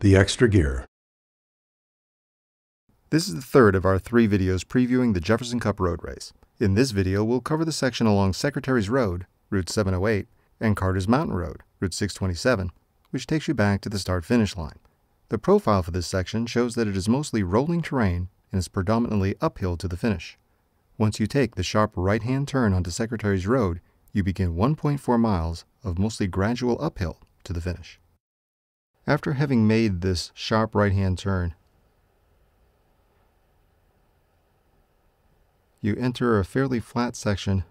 The extra gear. This is the third of our 3 videos previewing the Jefferson Cup Road Race. In this video, we'll cover the section along Secretary's Road, Route 708, and Carter's Mountain Road, Route 627, which takes you back to the start-finish line. The profile for this section shows that it is mostly rolling terrain and is predominantly uphill to the finish. Once you take the sharp right-hand turn onto Secretary's Road, you begin 1.4 miles of mostly gradual uphill to the finish. After having made this sharp right-hand turn, you enter a fairly flat section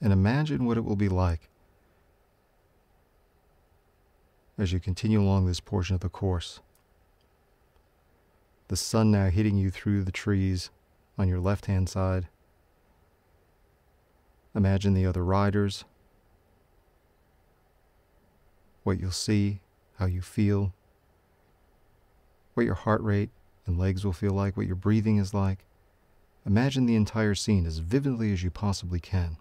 and imagine what it will be like as you continue along this portion of the course. The sun now hitting you through the trees on your left-hand side. Imagine the other riders, what you'll see, how you feel, what your heart rate and legs will feel like, what your breathing is like. Imagine the entire scene as vividly as you possibly can.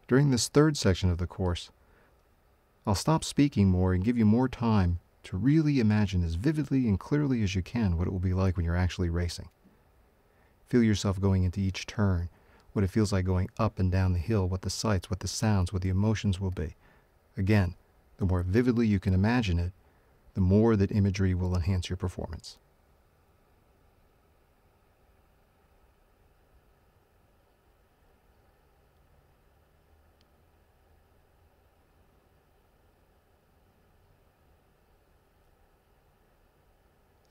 During this third section of the course, I'll stop speaking more and give you more time to really imagine as vividly and clearly as you can what it will be like when you're actually racing. Feel yourself going into each turn, what it feels like going up and down the hill, what the sights, what the sounds, what the emotions will be. Again, the more vividly you can imagine it, the more that imagery will enhance your performance.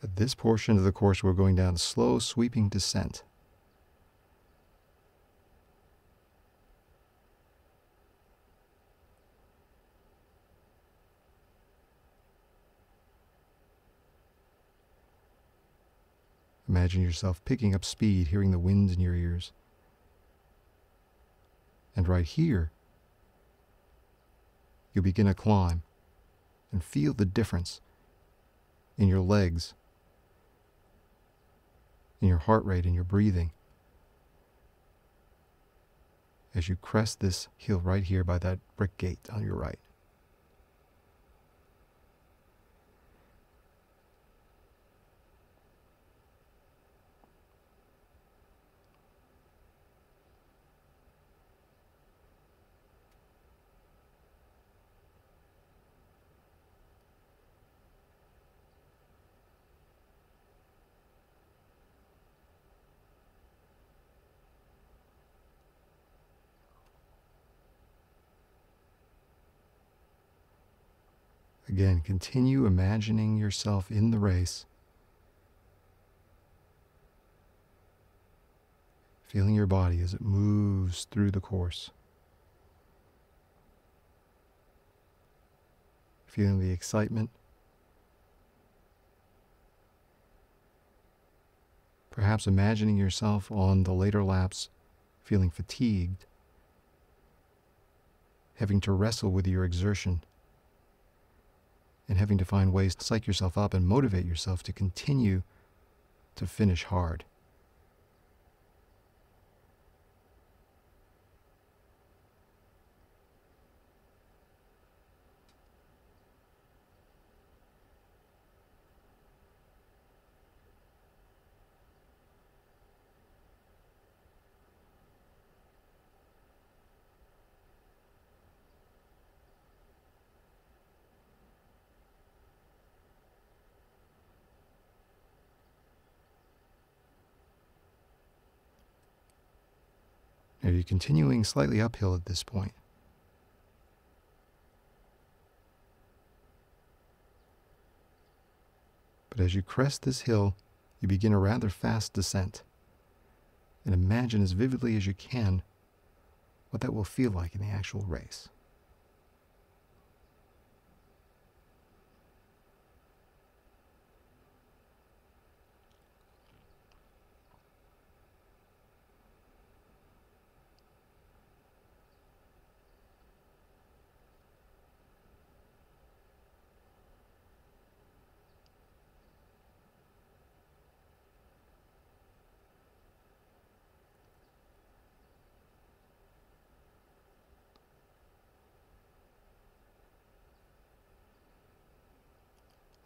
At this portion of the course, we're going down a slow, sweeping descent. Imagine yourself picking up speed, hearing the wind in your ears. And right here, you begin a climb and feel the difference in your legs, in your heart rate, in your breathing, as you crest this hill right here by that brick gate on your right. Again, continue imagining yourself in the race, feeling your body as it moves through the course, feeling the excitement, perhaps imagining yourself on the later laps feeling fatigued, having to wrestle with your exertion, and having to find ways to psych yourself up and motivate yourself to continue to finish hard. Now you're continuing slightly uphill at this point. But as you crest this hill, you begin a rather fast descent. And imagine as vividly as you can what that will feel like in the actual race.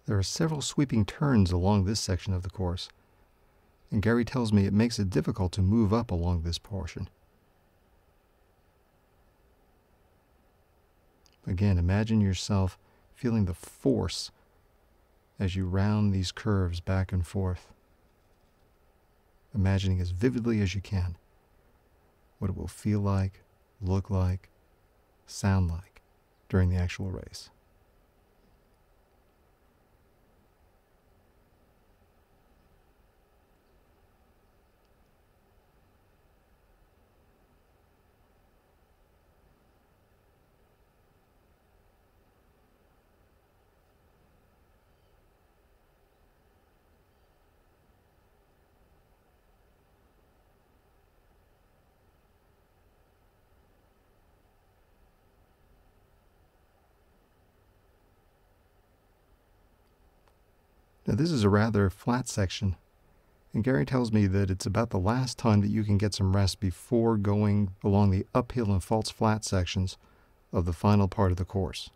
There are several sweeping turns along this section of the course, and Gary tells me it makes it difficult to move up along this portion. Again, imagine yourself feeling the force as you round these curves back and forth, imagining as vividly as you can what it will feel like, look like, sound like during the actual race. Now this is a rather flat section, and Gary tells me that it's about the last time that you can get some rest before going along the uphill and false flat sections of the final part of the course.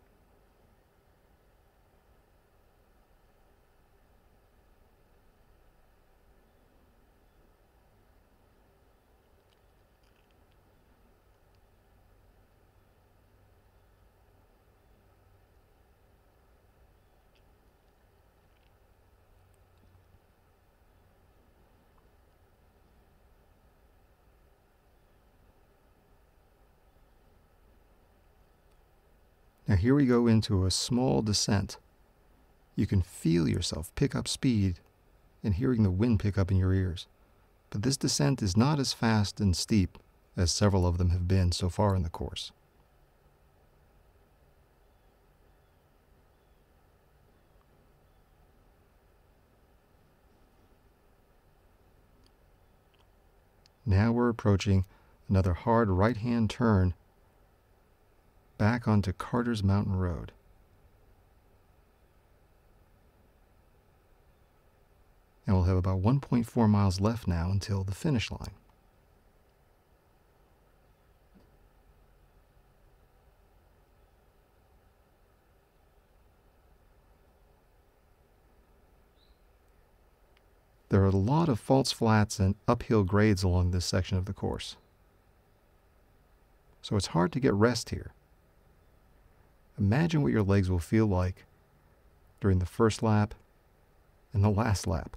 Now here we go into a small descent. You can feel yourself pick up speed and hearing the wind pick up in your ears. But this descent is not as fast and steep as several of them have been so far in the course. Now we're approaching another hard right-hand turn back onto Carter's Mountain Road. And we'll have about 1.4 miles left now until the finish line. There are a lot of false flats and uphill grades along this section of the course, so it's hard to get rest here. Imagine what your legs will feel like during the first lap and the last lap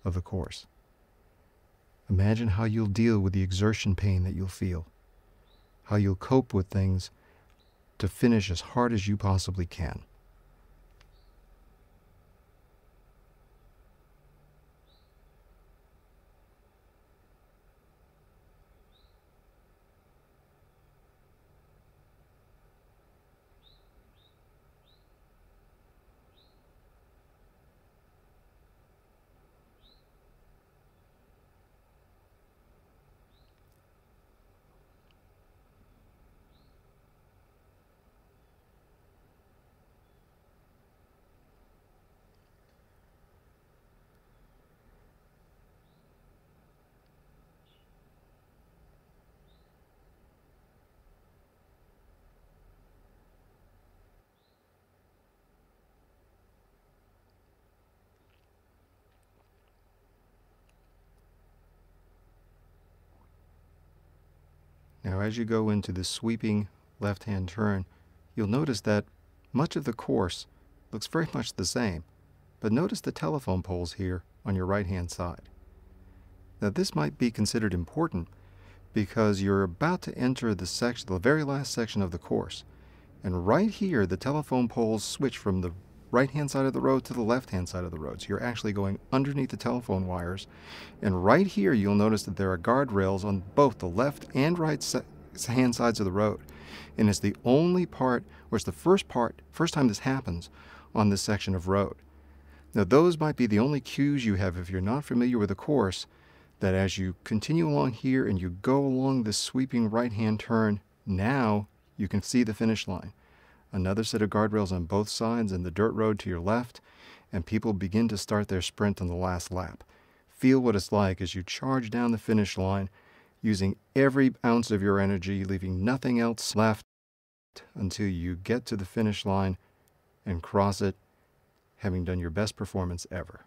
of the course. Imagine how you'll deal with the exertion pain that you'll feel, how you'll cope with things to finish as hard as you possibly can. Now, as you go into this sweeping left-hand turn, you'll notice that much of the course looks very much the same, but notice the telephone poles here on your right-hand side. Now, this might be considered important because you're about to enter the very last section of the course, and right here, the telephone poles switch from the right-hand side of the road to the left-hand side of the road. So you're actually going underneath the telephone wires. And right here, you'll notice that there are guardrails on both the left and right hand sides of the road. And it's the only part, or it's the first time this happens on this section of road. Now, those might be the only cues you have if you're not familiar with the course, that as you continue along here and you go along this sweeping right-hand turn, now you can see the finish line. Another set of guardrails on both sides and the dirt road to your left, and people begin to start their sprint on the last lap. Feel what it's like as you charge down the finish line, using every ounce of your energy, leaving nothing else left until you get to the finish line and cross it having done your best performance ever.